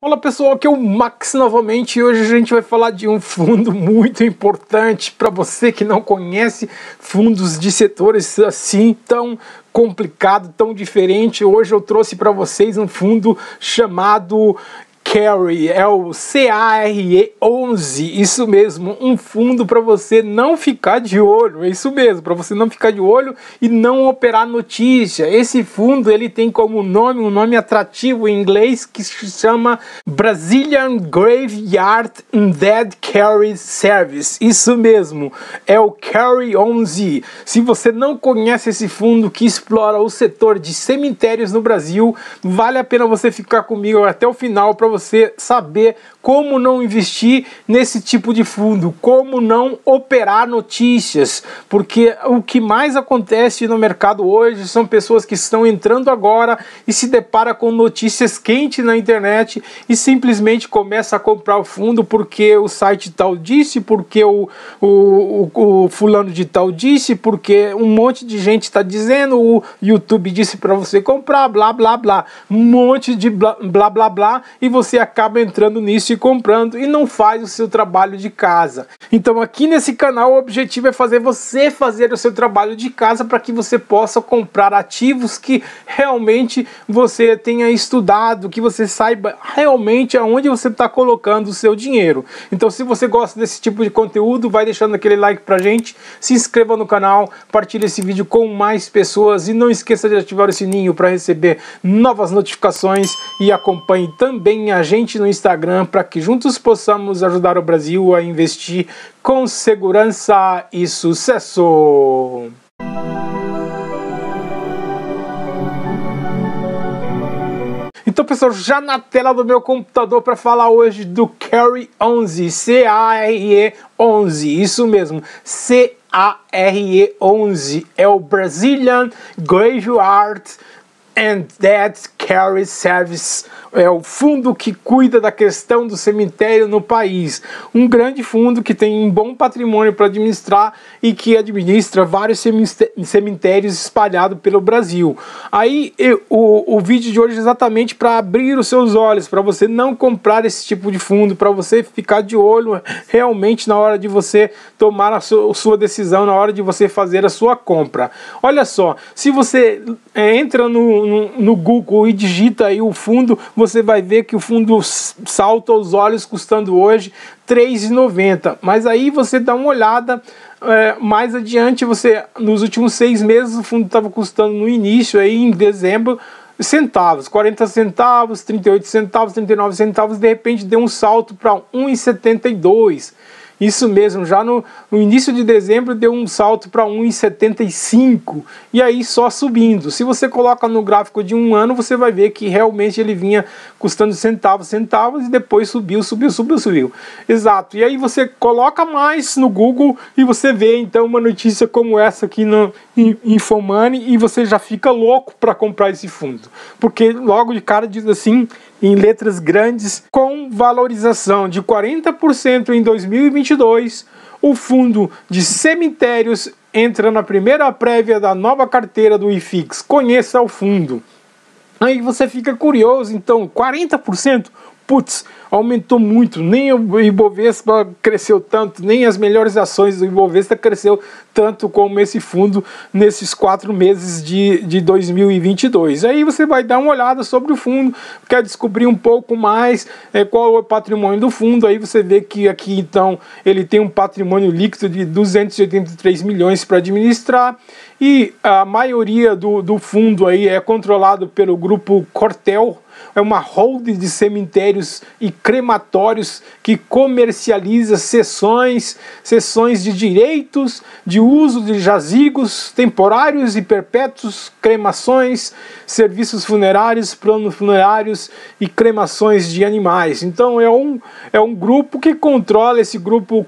Olá pessoal, aqui é o Max novamente e hoje a gente vai falar de um fundo muito importante para você que não conhece fundos de setores assim tão complicado, tão diferente. Hoje eu trouxe para vocês um fundo chamado Carry, é o CARE11, isso mesmo, um fundo para você não ficar de olho, é isso mesmo, para você não ficar de olho e não operar notícia. Esse fundo ele tem como nome, um nome atrativo em inglês que se chama Brazilian Graveyard Dead Carry Service, isso mesmo, é o Carry11. Se você não conhece esse fundo que explora o setor de cemitérios no Brasil, vale a pena você ficar comigo até o final para você saber como não investir nesse tipo de fundo, como não operar notícias, porque o que mais acontece no mercado hoje são pessoas que estão entrando agora e se depara com notícias quentes na internet e simplesmente começa a comprar o fundo porque o site tal disse, porque o fulano de tal disse, porque um monte de gente está dizendo, o YouTube disse para você comprar, blá blá blá, um monte de blá blá blá blá, e você acaba entrando nisso e comprando e não faz o seu trabalho de casa. Então aqui nesse canal o objetivo é fazer você fazer o seu trabalho de casa para que você possa comprar ativos que realmente você tenha estudado, que você saiba realmente aonde você está colocando o seu dinheiro. Então se você gosta desse tipo de conteúdo, vai deixando aquele like pra gente, se inscreva no canal, partilhe esse vídeo com mais pessoas e não esqueça de ativar o sininho para receber novas notificações e acompanhe também a gente no Instagram para que juntos possamos ajudar o Brasil a investir com segurança e sucesso. Então pessoal, já na tela do meu computador para falar hoje do Carry11, CARE11, isso mesmo, CARE11, é o Brazilian Graveyard Dead Carry Service, é o fundo que cuida da questão do cemitério no país. Um grande fundo que tem um bom patrimônio para administrar e que administra vários cemitérios espalhados pelo Brasil. Aí o vídeo de hoje é exatamente para abrir os seus olhos, para você não comprar esse tipo de fundo, para você ficar de olho realmente na hora de você tomar a sua decisão, na hora de você fazer a sua compra. Olha só, se você entra no Google e digita aí o fundo, você vai ver que o fundo salta aos olhos custando hoje R$ 3,90. Mas aí você dá uma olhada mais adiante, nos últimos 6 meses o fundo estava custando no início, aí em dezembro, centavos, 40 centavos, 38 centavos, 39 centavos, de repente deu um salto para R$ 1,72. Isso mesmo, já no início de dezembro deu um salto para 1,75 e aí só subindo. Se você coloca no gráfico de um ano, você vai ver que realmente ele vinha custando centavos e depois subiu. Exato. E aí você coloca mais no Google e você vê então uma notícia como essa aqui no Infomoney e você já fica louco para comprar esse fundo. Porque logo de cara diz assim, em letras grandes, com valorização de 40% em 2022, o fundo de cemitérios entra na primeira prévia da nova carteira do IFIX. Conheça o fundo. Aí você fica curioso, então, 40%? Putz, aumentou muito, nem o Ibovespa cresceu tanto, nem as melhores ações do Ibovespa cresceu tanto como esse fundo nesses 4 meses de 2022. Aí você vai dar uma olhada sobre o fundo, quer descobrir um pouco mais qual é o patrimônio do fundo, aí você vê que aqui então ele tem um patrimônio líquido de 283 milhões para administrar e a maioria do fundo aí é controlado pelo grupo Cortel. É uma holding de cemitérios e crematórios que comercializa cessões de direitos de uso de jazigos temporários e perpétuos, cremações, serviços funerários, planos funerários e cremações de animais. Então é um grupo que controla, esse grupo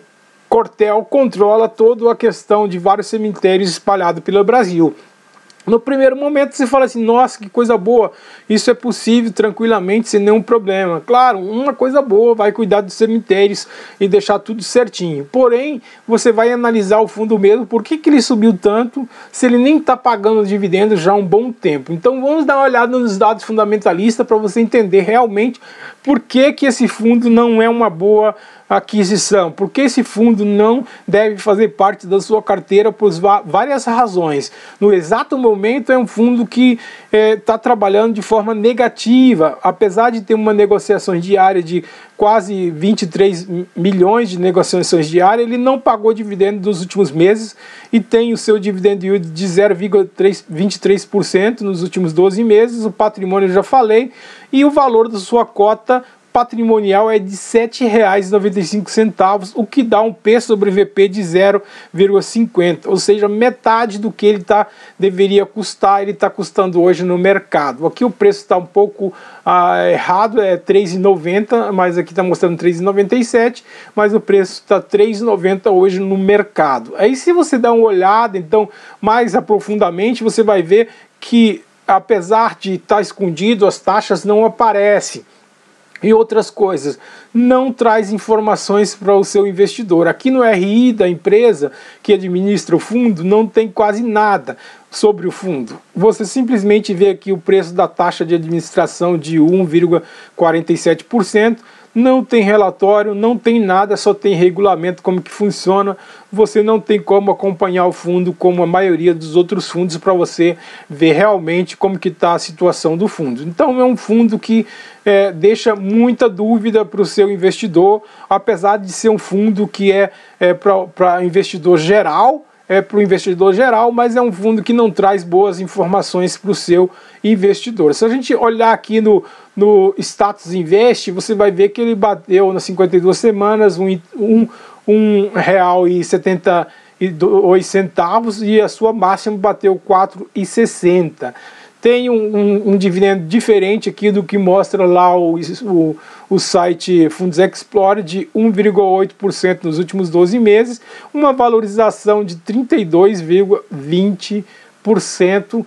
Cortel controla toda a questão de vários cemitérios espalhados pelo Brasil. No primeiro momento você fala assim, nossa, que coisa boa, isso é possível tranquilamente, sem nenhum problema. Claro, uma coisa boa, vai cuidar dos cemitérios e deixar tudo certinho. Porém, você vai analisar o fundo mesmo, por que ele subiu tanto, se ele nem está pagando dividendos já há um bom tempo. Então vamos dar uma olhada nos dados fundamentalistas para você entender realmente por que esse fundo não é uma boa aquisição, porque esse fundo não deve fazer parte da sua carteira por várias razões. No exato momento é um fundo que está trabalhando de forma negativa, apesar de ter uma negociação diária de quase 23 milhões de negociações diárias, ele não pagou dividendo nos últimos meses e tem o seu dividend yield de 0,23% nos últimos 12 meses, o patrimônio eu já falei, e o valor da sua cota patrimonial é de R$ 7,95, o que dá um P sobre VP de 0,50, ou seja, metade do que ele deveria custar, ele está custando hoje no mercado. Aqui o preço está um pouco errado, é R$ 3,90, mas aqui está mostrando R$ 3,97, mas o preço está R$ 3,90 hoje no mercado. Aí se você dá uma olhada, então, mais aprofundadamente, você vai ver que, apesar de estar escondido, as taxas não aparecem. E outras coisas, não traz informações para o seu investidor. Aqui no RI da empresa que administra o fundo, não tem quase nada sobre o fundo. Você simplesmente vê aqui o preço da taxa de administração de 1,47%, não tem relatório, não tem nada, só tem regulamento, como que funciona. Você não tem como acompanhar o fundo como a maioria dos outros fundos para você ver realmente como que está a situação do fundo. Então é um fundo que deixa muita dúvida para o seu investidor, apesar de ser um fundo que para investidor geral, para o investidor geral, mas é um fundo que não traz boas informações para o seu investidor. Se a gente olhar aqui no Status Invest, você vai ver que ele bateu nas 52 semanas R$1,72 e a sua máxima bateu R$4,60. Tem um dividendo diferente aqui do que mostra lá o site Fundos Explorer de 1,8% nos últimos 12 meses, uma valorização de 32,20%.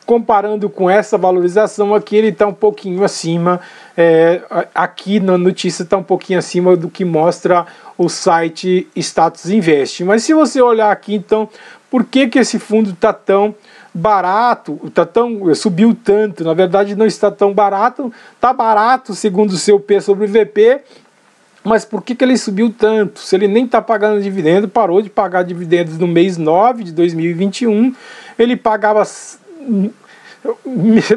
Comparando com essa valorização aqui, ele está um pouquinho acima, aqui na notícia está um pouquinho acima do que mostra o site Status Invest. Mas se você olhar aqui, então, por que esse fundo está tão barato, subiu tanto? Na verdade não está tão barato, está barato segundo o seu P sobre VP, mas por que ele subiu tanto? Se ele nem está pagando dividendo, parou de pagar dividendos no mês 9 de 2021, ele pagava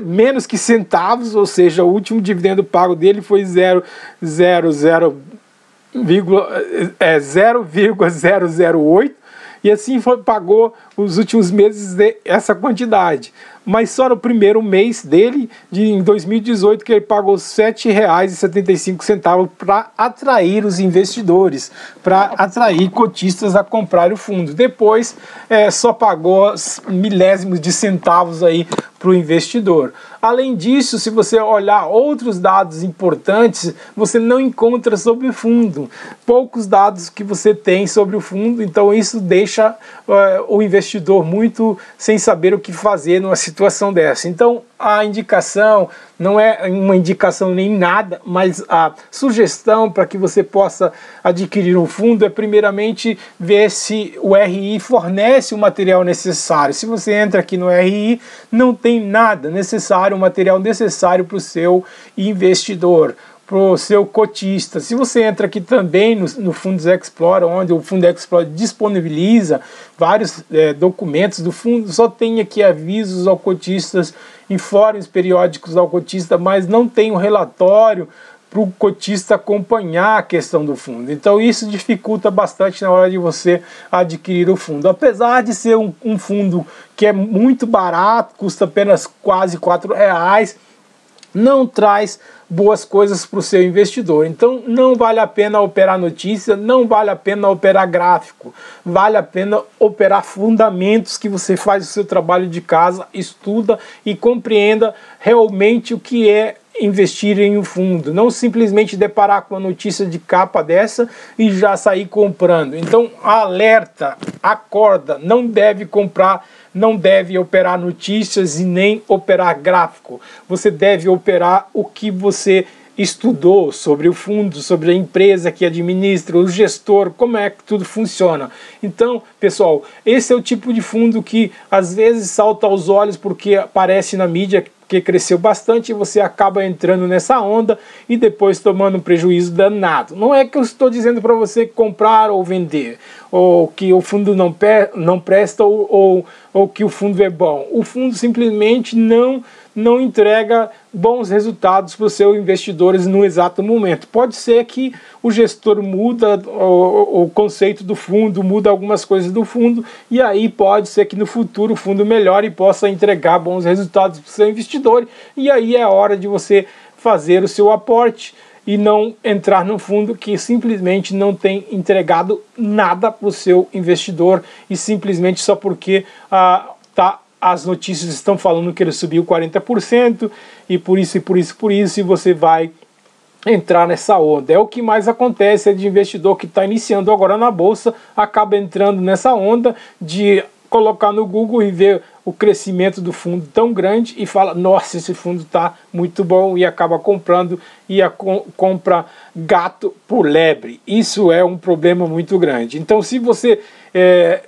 menos que centavos, ou seja, o último dividendo pago dele foi 0,008, e assim pagou os últimos meses essa quantidade. Mas só no primeiro mês dele, em 2018, que ele pagou R$ 7,75 para atrair os investidores, para atrair cotistas a comprar o fundo. Depois só pagou milésimos de centavos aí para o investidor. Além disso, se você olhar outros dados importantes, você não encontra sobre o fundo. Poucos dados que você tem sobre o fundo, então isso deixa o investidor muito sem saber o que fazer numa situação dessa. Então a indicação não é uma indicação nem nada, mas a sugestão para que você possa adquirir um fundo é primeiramente ver se o RI fornece o material necessário. Se você entra aqui no RI, não tem nada necessário, o material necessário para o seu investidor, para o seu cotista. Se você entra aqui também no Fundos Explorer, onde o Fundo Explorer disponibiliza vários documentos do fundo, só tem aqui avisos ao cotistas, informes periódicos ao cotista, mas não tem um relatório para o cotista acompanhar a questão do fundo. Então isso dificulta bastante na hora de você adquirir o fundo. Apesar de ser um fundo que é muito barato, custa apenas quase R$4, não traz boas coisas para o seu investidor. Então não vale a pena operar notícia, não vale a pena operar gráfico, vale a pena operar fundamentos, que você faz o seu trabalho de casa, estuda e compreenda realmente o que é investir em um fundo, não simplesmente deparar com uma notícia de capa dessa e já sair comprando. Então alerta, acorda, não deve comprar não deve operar notícias e nem operar gráfico. Você deve operar o que você estudou sobre o fundo, sobre a empresa que administra, o gestor, como é que tudo funciona. Então, pessoal, esse é o tipo de fundo que às vezes salta aos olhos porque aparece na mídia que cresceu bastante e você acaba entrando nessa onda e depois tomando um prejuízo danado. Não é que eu estou dizendo para você comprar ou vender, ou que o fundo não presta ou que o fundo é bom. O fundo simplesmente não entrega bons resultados para os seus investidores no exato momento. Pode ser que o gestor muda o conceito do fundo, muda algumas coisas do fundo, e aí pode ser que no futuro o fundo melhore e possa entregar bons resultados para o seu investidor, e aí é a hora de você fazer o seu aporte e não entrar num fundo que simplesmente não tem nada para o seu investidor e simplesmente só porque as notícias estão falando que ele subiu 40% e por isso, e você vai entrar nessa onda. É o que mais acontece, é de investidor que está iniciando agora na bolsa, acaba entrando nessa onda de colocar no Google e ver o crescimento do fundo tão grande e fala, nossa, esse fundo está muito bom, e acaba comprando e compra gato por lebre. Isso é um problema muito grande. Então, se você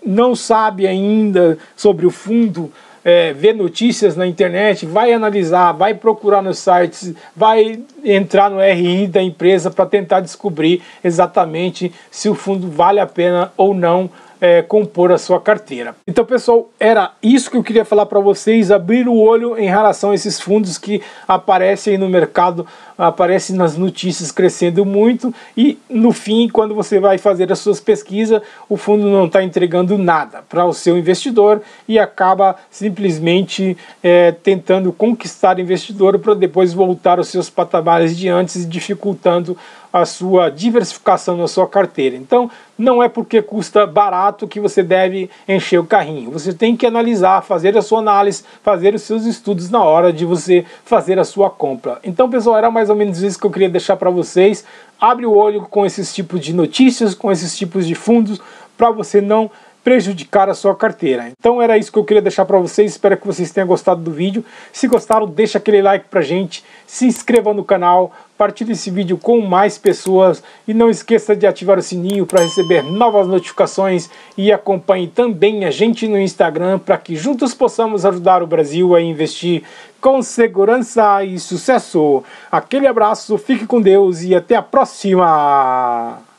não sabe ainda sobre o fundo, ver notícias na internet, vai analisar, vai procurar nos sites, vai entrar no RI da empresa para tentar descobrir exatamente se o fundo vale a pena ou não compor a sua carteira. Então, pessoal, era isso que eu queria falar para vocês, abrir o olho em relação a esses fundos que aparecem aí no mercado, aparecem nas notícias crescendo muito, e no fim, quando você vai fazer as suas pesquisas, o fundo não está entregando nada para o seu investidor e acaba simplesmente tentando conquistar o investidor para depois voltar aos seus patamares de antes, dificultando a sua diversificação na sua carteira. Então, não é porque custa barato que você deve encher o carrinho. Você tem que analisar, fazer a sua análise, fazer os seus estudos na hora de você fazer a sua compra. Então, pessoal, era mais ou menos isso que eu queria deixar para vocês. Abre o olho com esses tipos de notícias, com esses tipos de fundos, para você não prejudicar a sua carteira. Então era isso que eu queria deixar para vocês, espero que vocês tenham gostado do vídeo. Se gostaram, deixa aquele like pra gente, se inscreva no canal, compartilhe esse vídeo com mais pessoas e não esqueça de ativar o sininho para receber novas notificações, e acompanhe também a gente no Instagram para que juntos possamos ajudar o Brasil a investir com segurança e sucesso. Aquele abraço, fique com Deus e até a próxima!